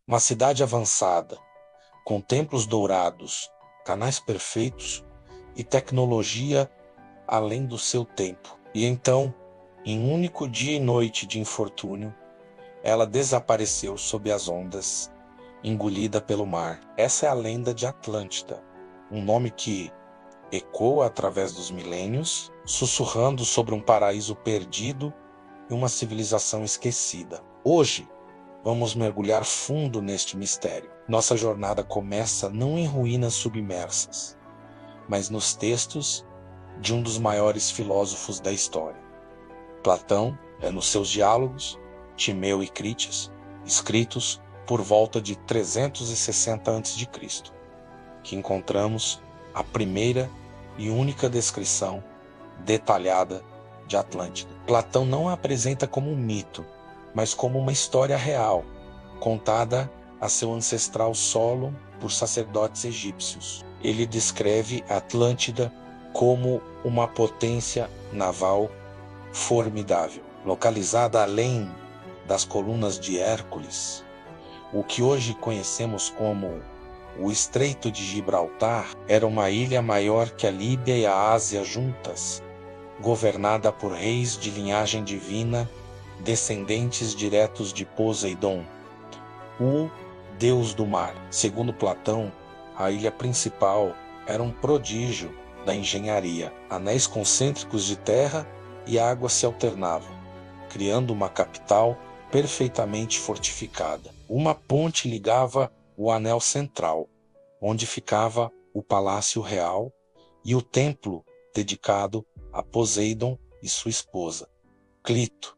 Uma cidade avançada, com templos dourados, canais perfeitos e tecnologia além do seu tempo. E então, em um único dia e noite de infortúnio, ela desapareceu sob as ondas, engolida pelo mar. Essa é a lenda de Atlântida, um nome que ecoa através dos milênios, sussurrando sobre um paraíso perdido e uma civilização esquecida. Hoje, vamos mergulhar fundo neste mistério. Nossa jornada começa não em ruínas submersas, mas nos textos de um dos maiores filósofos da história. Platão, nos seus diálogos, Timeu e Crítias, escritos por volta de 360 a.C., que encontramos a primeira e única descrição detalhada de Atlântida. Platão não a apresenta como um mito, mas como uma história real, contada a seu ancestral Solon por sacerdotes egípcios. Ele descreve Atlântida como uma potência naval formidável, localizada além das colunas de Hércules, o que hoje conhecemos como o Estreito de Gibraltar. Era uma ilha maior que a Líbia e a Ásia juntas, governada por reis de linhagem divina, descendentes diretos de Poseidon, o deus do mar. Segundo Platão, a ilha principal era um prodígio da engenharia. Anéis concêntricos de terra e água se alternavam, criando uma capital perfeitamente fortificada. Uma ponte ligava o anel central, onde ficava o palácio real, e o templo dedicado a Poseidon e sua esposa, Clito.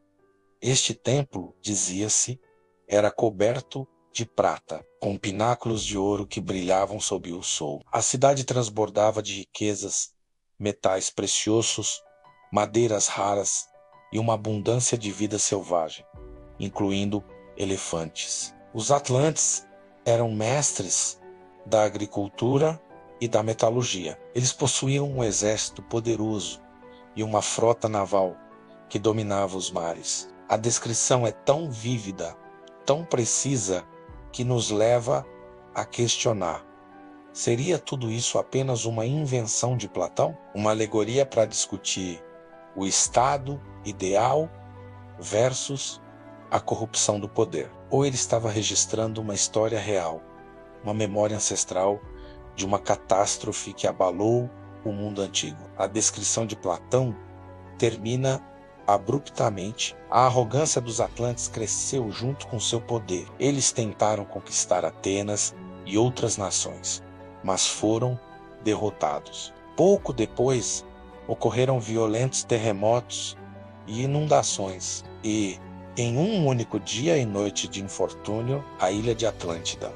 Este templo, dizia-se, era coberto de prata, com pináculos de ouro que brilhavam sob o sol. A cidade transbordava de riquezas, metais preciosos, madeiras raras e uma abundância de vida selvagem, incluindo elefantes. Os atlantes eram mestres da agricultura e da metalurgia. Eles possuíam um exército poderoso e uma frota naval que dominava os mares. A descrição é tão vívida, tão precisa, que nos leva a questionar: seria tudo isso apenas uma invenção de Platão? Uma alegoria para discutir o estado ideal versus a corrupção do poder? Ou ele estava registrando uma história real, uma memória ancestral de uma catástrofe que abalou o mundo antigo? A descrição de Platão termina abruptamente. A arrogância dos atlantes cresceu junto com seu poder. Eles tentaram conquistar Atenas e outras nações, mas foram derrotados. Pouco depois, ocorreram violentos terremotos e inundações, e, em um único dia e noite de infortúnio, a ilha de Atlântida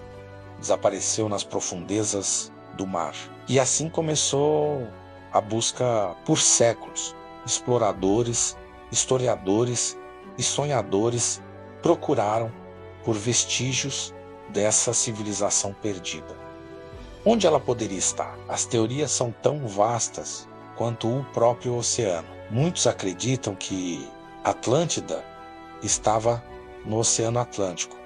desapareceu nas profundezas do mar. E assim começou a busca por séculos. Exploradores, historiadores e sonhadores procuraram por vestígios dessa civilização perdida. Onde ela poderia estar? As teorias são tão vastas quanto o próprio oceano. Muitos acreditam que Atlântida estava no Oceano Atlântico,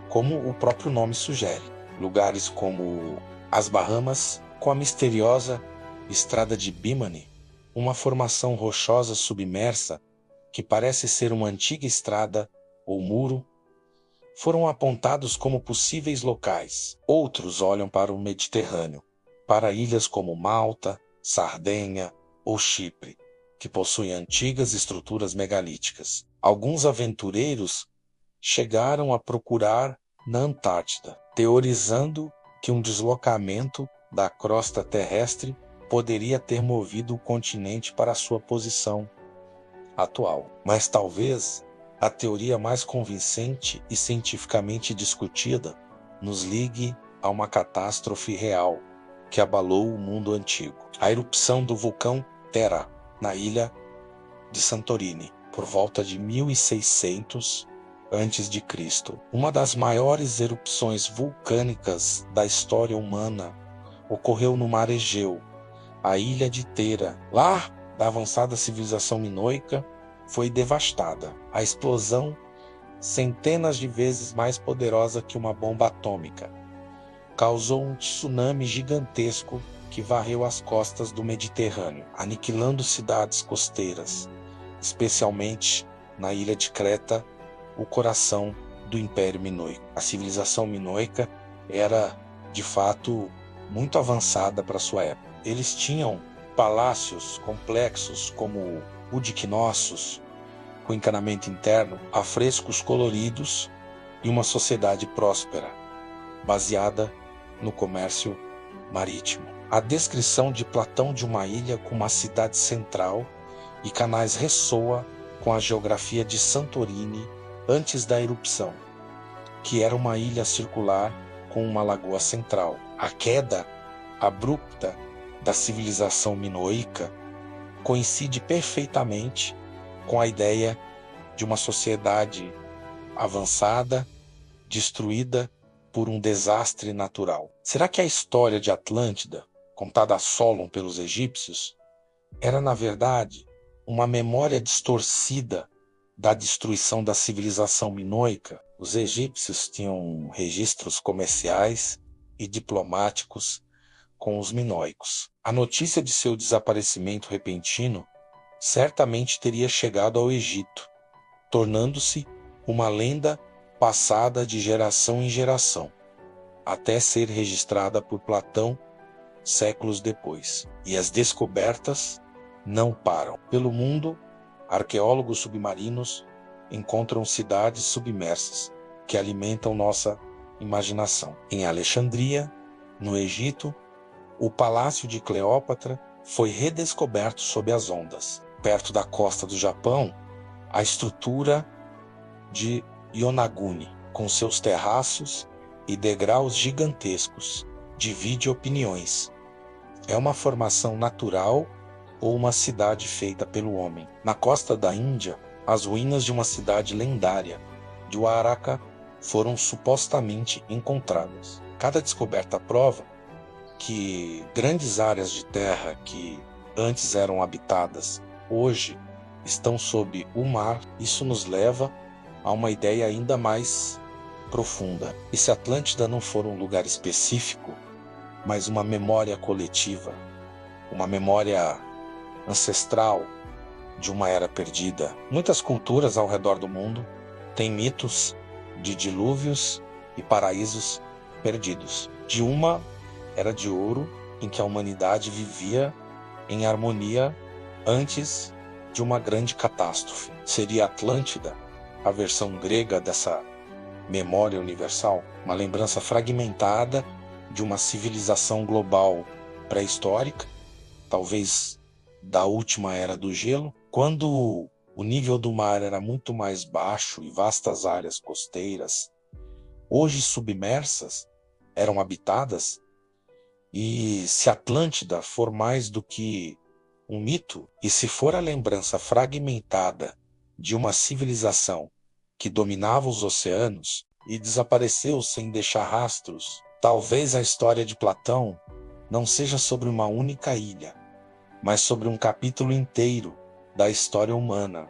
como o próprio nome sugere. Lugares como as Bahamas, com a misteriosa Estrada de Bimini, uma formação rochosa submersa que parece ser uma antiga estrada ou muro, foram apontados como possíveis locais. Outros olham para o Mediterrâneo, para ilhas como Malta, Sardenha ou Chipre, que possuem antigas estruturas megalíticas. Alguns aventureiros chegaram a procurar na Antártida, teorizando que um deslocamento da crosta terrestre poderia ter movido o continente para a sua posição atual. Mas talvez a teoria mais convincente e cientificamente discutida nos ligue a uma catástrofe real que abalou o mundo antigo. A erupção do vulcão Terra, na ilha de Santorini, por volta de 1600 a.C. Uma das maiores erupções vulcânicas da história humana ocorreu no mar Egeu, a ilha de Thera. Lá, da avançada civilização minoica, foi devastada. A explosão centenas de vezes mais poderosa que uma bomba atômica. Causou um tsunami gigantesco que varreu as costas do Mediterrâneo, aniquilando cidades costeiras, especialmente na ilha de Creta, o coração do Império Minoico. A civilização minoica era, de fato, muito avançada para sua época. Eles tinham palácios complexos como o de Knossos, com encanamento interno, afrescos coloridos e uma sociedade próspera, baseada no comércio marítimo. A descrição de Platão de uma ilha com uma cidade central e canais ressoa com a geografia de Santorini antes da erupção, que era uma ilha circular com uma lagoa central. A queda abrupta da civilização minoica coincide perfeitamente com a ideia de uma sociedade avançada, destruída por um desastre natural. Será que a história de Atlântida, contada a Solon pelos egípcios, era, na verdade, uma memória distorcida da destruição da civilização minoica? Os egípcios tinham registros comerciais e diplomáticos com os minoicos. A notícia de seu desaparecimento repentino certamente teria chegado ao Egito, tornando-se uma lenda passada de geração em geração, até ser registrada por Platão séculos depois. E as descobertas não param. Pelo mundo, arqueólogos submarinos encontram cidades submersas que alimentam nossa imaginação. Em Alexandria, no Egito, o Palácio de Cleópatra foi redescoberto sob as ondas. Perto da costa do Japão, a estrutura de Yonaguni, com seus terraços e degraus gigantescos, divide opiniões. É uma formação natural ou uma cidade feita pelo homem? Na costa da Índia, as ruínas de uma cidade lendária, de Waraka, foram supostamente encontradas. Cada descoberta prova que grandes áreas de terra que antes eram habitadas, hoje estão sob o mar. Isso nos leva a uma ideia ainda mais profunda. E se Atlântida não for um lugar específico, mas uma memória coletiva, uma memória ancestral de uma era perdida? Muitas culturas ao redor do mundo têm mitos de dilúvios e paraísos perdidos. De uma era de ouro em que a humanidade vivia em harmonia antes de uma grande catástrofe. Seria Atlântida a versão grega dessa memória universal? Uma lembrança fragmentada de uma civilização global pré-histórica, talvez da última era do gelo, quando o nível do mar era muito mais baixo e vastas áreas costeiras, hoje submersas, eram habitadas. E se Atlântida for mais do que um mito, e se for a lembrança fragmentada de uma civilização que dominava os oceanos e desapareceu sem deixar rastros, talvez a história de Platão não seja sobre uma única ilha, mas sobre um capítulo inteiro da história humana,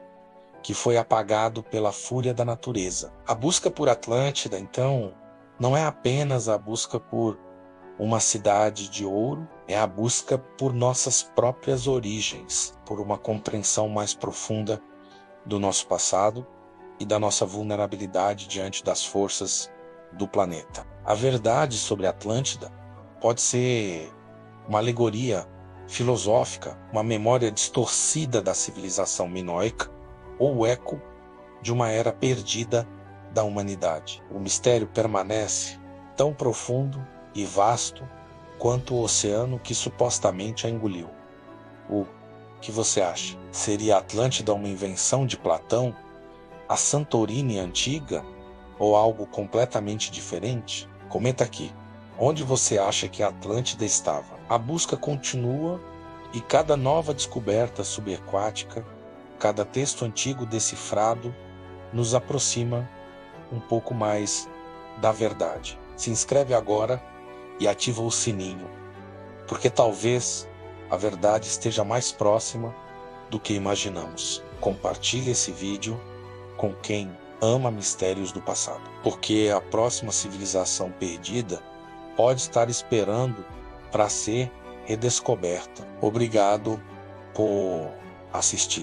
que foi apagado pela fúria da natureza. A busca por Atlântida, então, não é apenas a busca por uma cidade de ouro, é a busca por nossas próprias origens, por uma compreensão mais profunda do nosso passado e da nossa vulnerabilidade diante das forças do planeta. A verdade sobre Atlântida pode ser uma alegoria filosófica, uma memória distorcida da civilização minoica ou o eco de uma era perdida da humanidade. O mistério permanece tão profundo e vasto quanto o oceano que supostamente a engoliu. O que você acha? Seria a Atlântida uma invenção de Platão, a Santorini antiga, ou algo completamente diferente? Comenta aqui. Onde você acha que a Atlântida estava? A busca continua e cada nova descoberta subaquática, cada texto antigo decifrado, nos aproxima um pouco mais da verdade. Se inscreve agora e ativa o sininho, porque talvez a verdade esteja mais próxima do que imaginamos. Compartilhe esse vídeo com quem ama mistérios do passado, porque a próxima civilização perdida pode estar esperando para ser redescoberta. Obrigado por assistir.